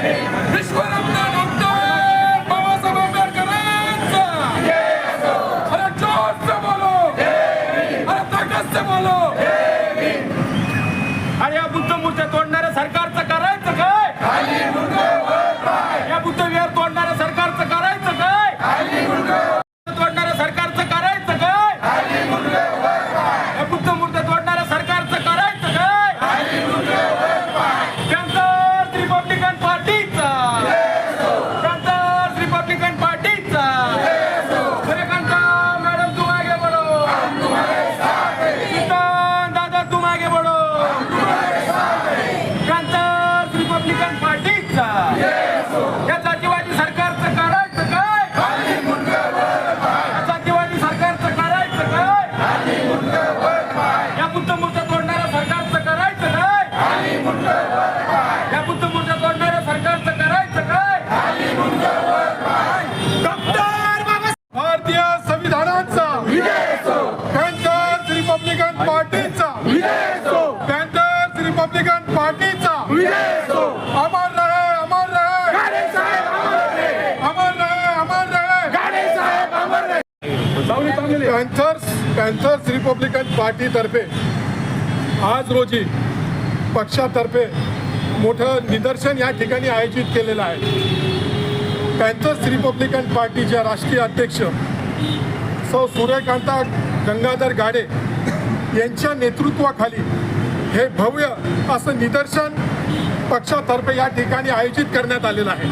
विश्वरत्न doctor Babasaheb आंबेडकरांचा अरे जोर से बोलो, अरे ताकद से बोलो. अरे या बुद्ध मूर्त्या तोडणाऱ्या सरकारचं करायचं काय? या बुद्ध विहार तोडणाऱ्या सरकारचं करायचं काय? तोडणाऱ्या सरकारचं करायचं काय? या बुद्ध मूर्त्या तोडणाऱ्या सरकारचं करायचं काय? पॅन्थर्स रिपब्लिकन पार्टीचा, पॅन्थर्स रिपब्लिकन पार्टीचा. सूर्यकांता मॅडम तुम आगे बढ़ो, किसान दादा तुम आगे बढ़ो. पॅन्थर्स रिपब्लिकन पार्टीचा या जातीवादी सरकारचं करायचं काय? या जातीवादी सरकारचं करायचं काय? या बुद्ध मूर्त्या तोडणाऱ्या सरकारचं करायचं काय? या बुद्ध मूर्त्या तोडणाऱ्या सरकारचं करायचं काय? डॉक्टर भारतीय संविधानाचा, पॅन्थर्स रिपब्लिकन पार्टीचा, पॅन्थर्स रिपब्लिकन पार्टीचा अमर रहे, अमर रहे, अमर रहे, अमर रहे. पॅन्थर्स रिपब्लिकन पार्टीतर्फे आज रोजी पक्षातर्फे मोठं निदर्शन या ठिकाणी आयोजित केलेलं आहे. पॅन्थर्स रिपब्लिकन पार्टीच्या राष्ट्रीय अध्यक्ष सौ सूर्यकांता गंगाधर गाडे यांच्या नेतृत्वाखाली हे भव्य असं निदर्शन पक्षातर्फे या ठिकाणी आयोजित करण्यात आलेलं आहे.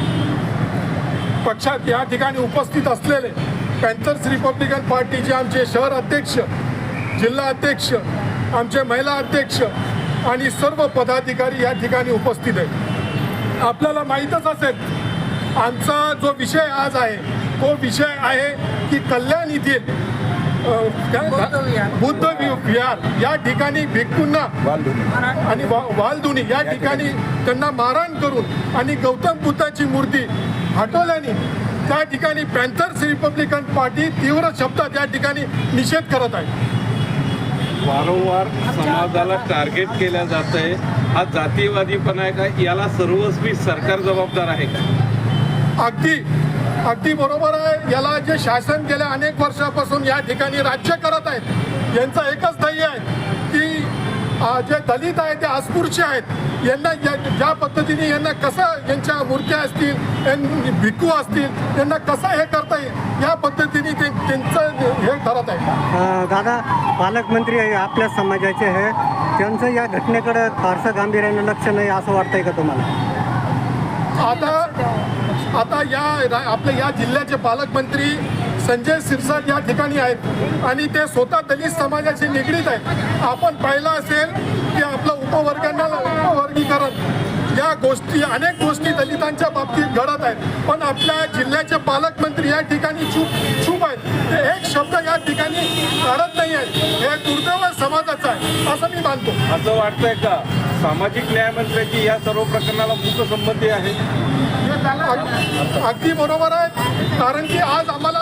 पक्षात या ठिकाणी उपस्थित असलेले पॅन्थर्स रिपब्लिकन पार्टीचे आमचे शहर अध्यक्ष, जिल्हा अध्यक्ष, आमचे महिला अध्यक्ष आणि सर्व पदाधिकारी या ठिकाणी उपस्थित आहेत. आपल्याला माहीतच असेल आमचा जो विषय आज आहे तो विषय आहे की कल्याण येथील बुद्ध विहार या ठिकाणी भिक्खूंना आणि वालधुनी या ठिकाणी त्यांना मारहाण करून आणि गौतम बुद्धाची मूर्ती हटवल्याने त्या ठिकाणी पॅन्थर्स रिपब्लिकन पार्टी तीव्र शब्दात या ठिकाणी निषेध करत आहे. वारंवार समाजाला टार्गेट केल्या जात आहे. हा जातीवादीपणा आहे का? याला सर्वस्वी सरकार जबाबदार आहे का? अगदी बरोबर आहे. याला जे शासन गेल्या अनेक वर्षापासून या ठिकाणी राज्य करत आहेत यांचा एकच ध्येय आहे की जे दलित आहेत ते अस्पृश्य आहेत यांना ज्या पद्धतीने यांना कसं यांच्या मूर्त्या असतील, भिक्खू असतील यांना कसं हे करता येईल या पद्धतीने ते त्यांचं हे करत आहे. दादा पालकमंत्री आपल्या समाजाचे आहे, त्यांचं या घटनेकडे फारसं गांभीर्याने लक्ष नाही असं वाटतंय का तुम्हाला? आता आपल्या या जिल्ह्याचे पालकमंत्री संजय सिरसाट या ठिकाणी आहेत आणि ते स्वतः दलित समाजाशी निगडीत आहेत. आपण पाहिलं असेल की आपलं उपवर्गीकरण या गोष्टी अनेक गोष्टी दलितांच्या बाबतीत घडत आहेत, पण आपल्या जिल्ह्याचे पालकमंत्री या ठिकाणी चूप आहेत. ते एक शब्द या ठिकाणी काढत नाही आहेत. हे दुर्दैव समाजाचं आहे असं मी मानतो. असं वाटतंय का सामाजिक न्याय मंत्र्याची या सर्व प्रकरणाला मूक संबंधी आहे? अगदी बरोबर आहे, कारण की आज आम्हाला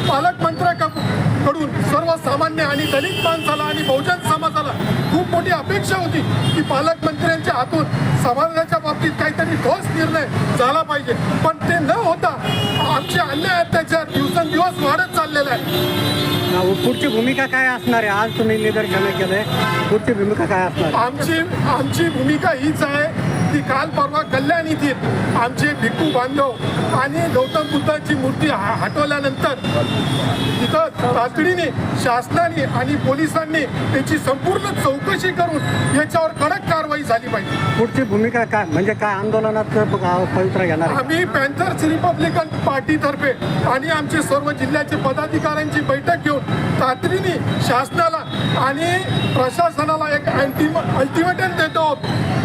पालकमंत्र्याकडून सर्वसामान्य आणि दलित माणसाला आणि बहुजन समाजाला खूप मोठी अपेक्षा होती की पालकमंत्र्यांच्या हातून समाजाच्या बाबतीत काहीतरी ठोस निर्णय झाला पाहिजे, पण ते न होता आमचे अन्याय अत्याचार दिवसेंदिवस वाढत चाललेले आहे. पुढची भूमिका काय असणार आहे? आज तुम्ही निदर्शन केलंय, पुढची भूमिका काय असणार? आमची भूमिका हीच आहे की काल परवा कल्याण येथील आमचे भिक्खू बांधव आणि गौतम बुद्धाची मूर्ती हटवल्यानंतर तिथं तातडीने शासनाने आणि पोलिसांनी त्याची संपूर्ण चौकशी करून याच्यावर कडक कारवाई झाली पाहिजे. पुढची भूमिका काय म्हणजे काय आंदोलनात पवित्र घेणार? आम्ही पॅन्थर्स रिपब्लिकन पार्टीतर्फे आणि आमचे सर्व जिल्ह्याचे पदाधिकाऱ्यांची बैठक घेऊन तातडीने शासनाला आणि प्रशासनाला एक अल्टिमेटम देतो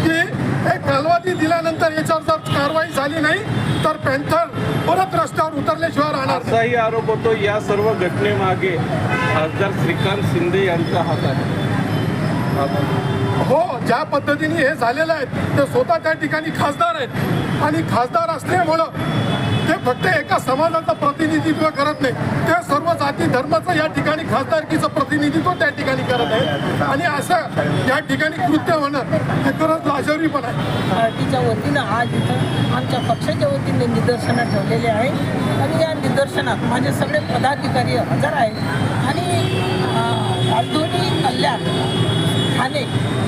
की एक कालावधी दिल्यानंतर याच्यावर जर कारवाई झाली नाही तर पॅन्थर परत रस्त्यावर उतरल्याशिवाय राहणार. असाही आरोप होतो या सर्व घटनेमागे खासदार श्रीकांत शिंदे यांचा हात आहे. हो, ज्या पद्धतीने हे झालेलं आहे ते स्वतः त्या ठिकाणी खासदार आहेत आणि खासदार असल्यामुळं ते फक्त एका समाजाचं प्रतिनिधित्व करत नाही, ते सर्व जाती धर्माचं या ठिकाणी खासदारकीचं प्रतिनिधित्व त्या ठिकाणी करत आहे आणि असं या ठिकाणी कृत्य होणं हे खरंच लाजरी पण आहे. पार्टीच्या वतीनं आज इथं आमच्या पक्षाच्या वतीने निदर्शनं ठेवलेले आहे आणि या निदर्शनात माझे सगळे पदाधिकारी हजर आहेत आणि राजधानी कल्याण ठाणे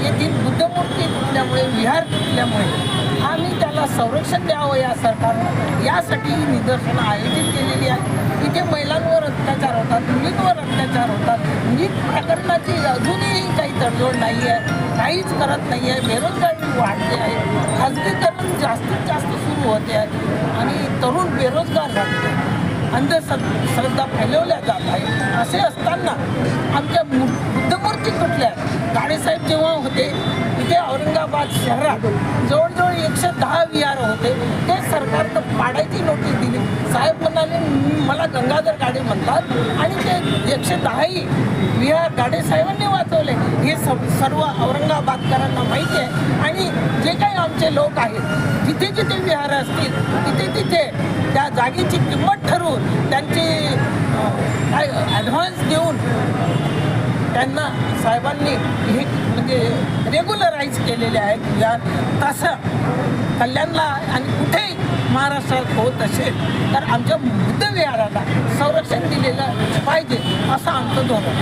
येथील बुद्धमूर्ती तुटल्यामुळे विहार तुटल्यामुळे आम्ही त्याला संरक्षण द्यावं या सरकारनं, यासाठी ही निदर्शनं आयोजित केलेली आहे. इथे महिलांवर अत्याचार होतात, मुलींवर अत्याचार होतात, नीट प्रकरणाची अजूनही काही तडजोड नाही आहे, काहीच करत नाही आहे, बेरोजगारी वाढते आहे, खाजगीकरण जास्तीत जास्त सुरू होते आहे आणि तरुण बेरोजगार झाले आहेत, अंधश्रद्धा फैलवल्या जात आहे. असे असताना आमच्या बुद्धमूर्ती तुटल्या. गाडेसाहेब जेव्हा होते इथे औरंगाबाद शहरात जवळजवळ 110 विहार होते, ते सरकारनं पाडायची नोटीस दिली. साहेब म्हणाले मला गंगाधर गाडे म्हणतात आणि ते 110ही विहार गाडेसाहेबांनी वाचवले. हे सर्व औरंगाबादकरांना माहिती आहे आणि जे काही आमचे लोक आहेत जिथे जिथे विहार असतील तिथे तिथे त्या जागेची किंमत ठरवून त्यांची काय ॲडव्हान्स देऊन त्यांना साहेबांनी हे म्हणजे रेग्युलराईज केलेले आहेत विहार. तसं कल्याणला आणि कुठेही महाराष्ट्रात होत असेल तर आमच्या बुद्ध विहाराला संरक्षण दिलेलं पाहिजे असं आमचं धोरण.